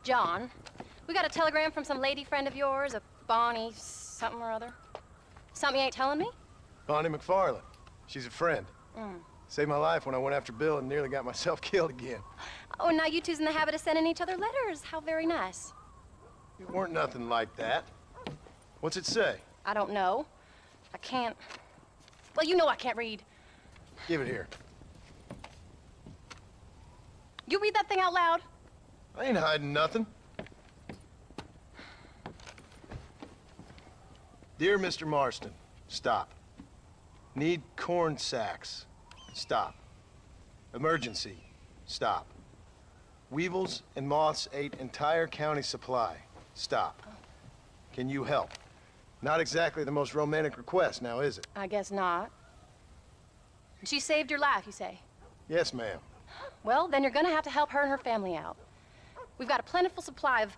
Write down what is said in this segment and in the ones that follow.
John, we got a telegram from some lady friend of yours, a Bonnie something or other. Something you ain't telling me? Bonnie McFarland. She's a friend. Saved my life when I went after Bill and nearly got myself killed again. Oh, and now you two's in the habit of sending each other letters. How very nice. It weren't nothing like that. What's it say? I don't know. I can't... Well, you know I can't read. Give it here. You read that thing out loud? I ain't hiding nothing. Dear Mr. Marston, stop. Need corn sacks. Stop. Emergency. Stop. Weevils and moths ate entire county supply. Stop. Can you help? Not exactly the most romantic request, now is it? I guess not. She saved your life, you say? Yes, ma'am. Well, then you're gonna have to help her and her family out. We've got a plentiful supply of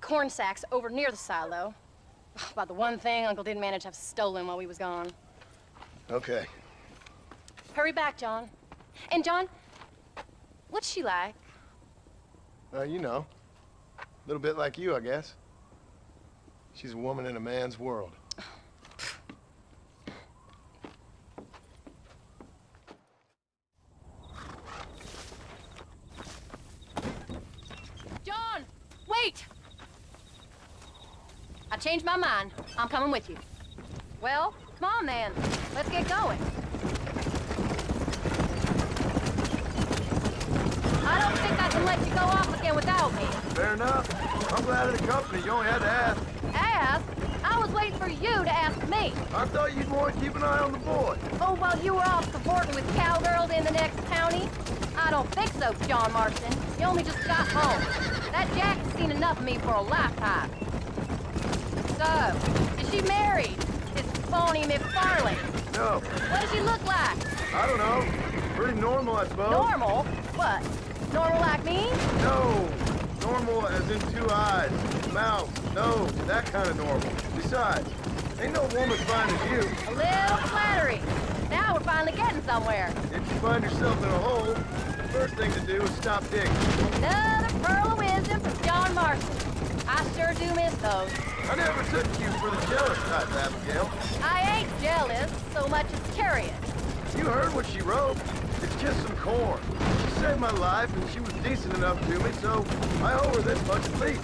corn sacks over near the silo. About the one thing Uncle didn't manage to have stolen while we was gone. Okay. Hurry back, John. And John, what's she like? You know. A little bit like you, I guess. She's a woman in a man's world. John, wait! I changed my mind. I'm coming with you. Well, come on then. Let's get going. I don't think I can let you go off again without me. Fair enough. I'm glad of the company. You only had to ask. Ask? I was waiting for you to ask me. I thought you'd want to keep an eye on the boy. Oh, while you were off cavorting with cowgirls in the next county? I don't think so, John Marston. You only just got home. That Jack has seen enough of me for a lifetime. So, is she married? This phony McFarland? No. What does she look like? I don't know. Pretty normal, I suppose. Normal? What? Normal like me? No. Normal as in 2 eyes, mouth, nose, that kind of normal. Besides, ain't no woman fine as you. A little flattery. Now we're finally getting somewhere. If you find yourself in a hole, the first thing to do is stop digging. Another pearl of wisdom from John Marston. I sure do miss those. I never took you for the jealous type, Abigail. I ain't jealous so much as curious. You heard what she wrote. It's just some corn. She saved my life, and she was decent enough to me, so I owe her this much at least.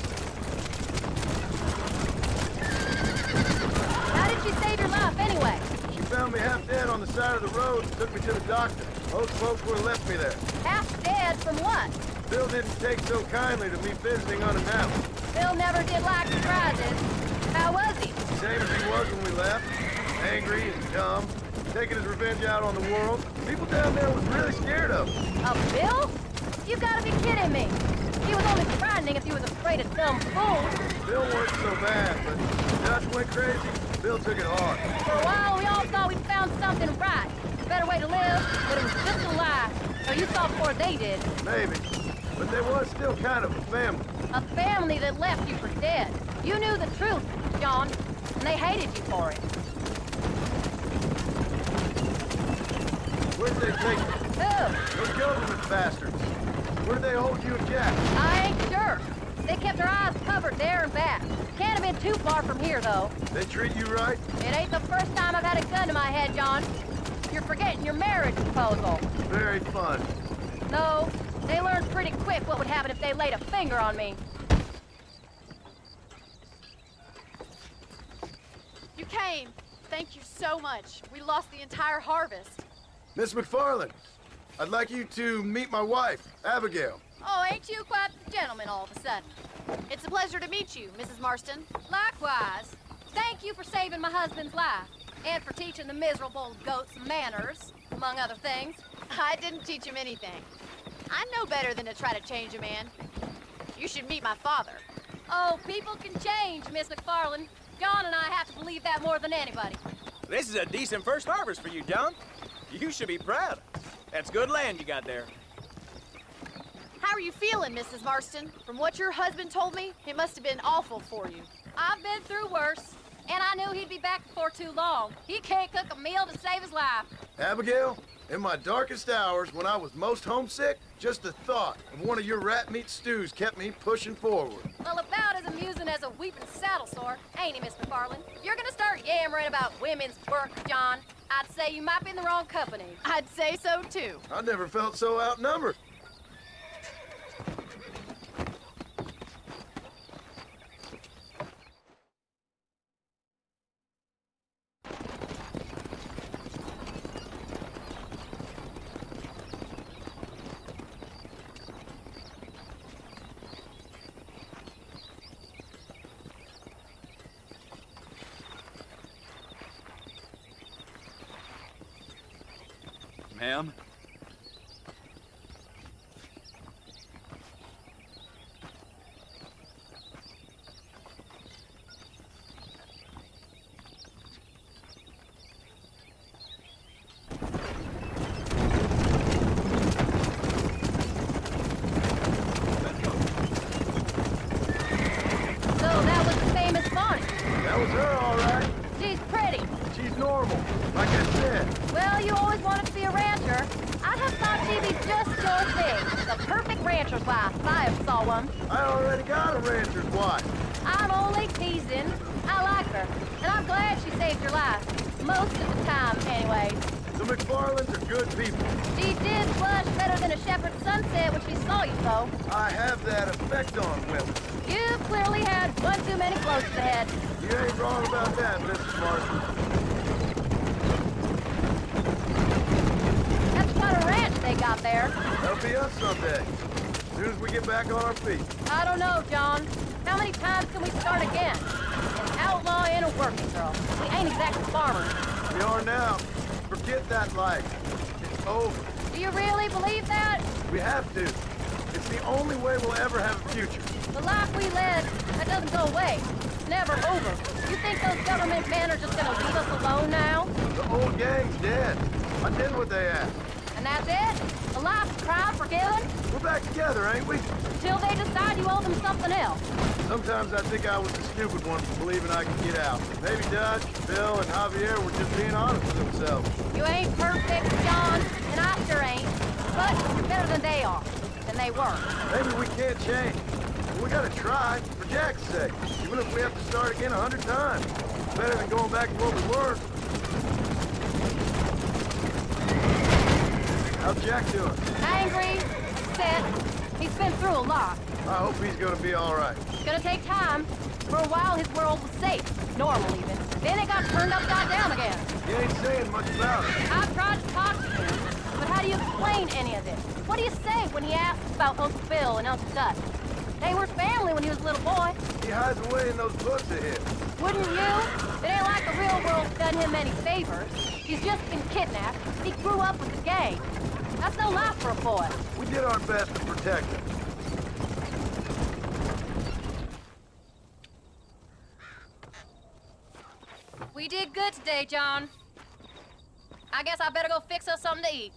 How did she save your life anyway? She found me half dead on the side of the road and took me to the doctor. Most folks would have left me there. Half dead from what? Bill didn't take so kindly to me visiting unannounced. Bill never did like surprises. How was he? Same as he was when we left. Angry and dumb. Taking his revenge out on the world. People down there was really scared of him. Of Bill? You gotta be kidding me. He was only frightening if he was afraid of dumb fools. Bill weren't so bad, but Dutch went crazy. Bill took it hard. For a while, we all thought we'd found something right. A better way to live, but it was just a lie. So you saw before they did. Maybe. But there was still kind of a family. A family that left you for dead. You knew the truth, John, and they hated you for it. Where'd they take you? Who? Those government bastards. Where'd they hold you and Jack? I ain't sure. They kept their eyes covered there and back. Can't have been too far from here, though. They treat you right? It ain't the first time I've had a gun to my head, John. You're forgetting your marriage proposal. Very fun. No, they learned pretty quick what would happen if they laid a finger on me. You came. Thank you so much. We lost the entire harvest. Miss McFarland, I'd like you to meet my wife, Abigail. Oh, ain't you quite the gentleman all of a sudden? It's a pleasure to meet you, Mrs. Marston. Likewise. Thank you for saving my husband's life. And for teaching the miserable goats manners, among other things. I didn't teach him anything. I know better than to try to change a man. You should meet my father. Oh, people can change, Miss McFarland. John and I have to believe that more than anybody. This is a decent first harvest for you, John. You should be proud. That's good land you got there. How are you feeling, Mrs. Marston? From what your husband told me, it must have been awful for you. I've been through worse, and I knew he'd be back before too long. He can't cook a meal to save his life. Abigail, In my darkest hours, when I was most homesick, just the thought of one of your rat meat stews kept me pushing forward. Well, about as amusing as a weeping saddle sore, ain't he, Miss McFarland? If you're gonna start yammering about women's work, John, I'd say you might be in the wrong company. I'd say so too. I never felt so outnumbered. Ma'am? So that was the famous Bonnie. That was her, all right. She's pretty. She's normal, like I said. Well, you always wanted to be a rancher. I'd have thought she'd be just your thing. The perfect rancher's wife, if I ever saw one. I already got a rancher's wife. I'm only teasing. I like her, and I'm glad she saved your life. Most of the time, anyways. The McFarlands are good people. She did blush better than a shepherd's sunset when she saw you, though. I have that effect on women. You clearly had one too many close ahead. You ain't wrong about that, Mrs. Marston. That's quite a ranch they got there. That'll be us someday. As soon as we get back on our feet. I don't know, John. How many times can we start again? An outlaw and a working girl. We ain't exactly farmers. We are now. Forget that life. It's over. Do you really believe that? We have to. It's the only way we'll ever have a future. The life we led, that doesn't go away. It's never over. You think those government men are just gonna leave us alone now? The old gang's dead. I did what they asked. And that's it? A life of crime forgiven? We're back together, ain't we? Till they decide you owe them something else. Sometimes I think I was the stupid one for believing I could get out. Maybe Dutch, Bill, and Javier were just being honest with themselves. You ain't perfect, John, and I sure ain't. But you're better than they are. Than they were. Maybe we can't change. But we gotta try, for Jack's sake. Even if we have to start again 100 times. It's better than going back to what we were. How's Jack doing? Angry, upset. He's been through a lot. I hope he's gonna be all right. It's gonna take time. For a while, his world was safe. Normal, even. Then it got turned upside down again. He ain't saying much about it. I've tried to talk to him, but how do you explain any of this? What do you say when he asks about Uncle Bill and Uncle Dutch? They were family when he was a little boy. He hides away in those books of his. Wouldn't you? It ain't like the real world's done him any favors. He's just been kidnapped. He grew up with the gang. That's no life for a boy. We did our best to protect him. We did good today, John. I guess I better go fix us something to eat.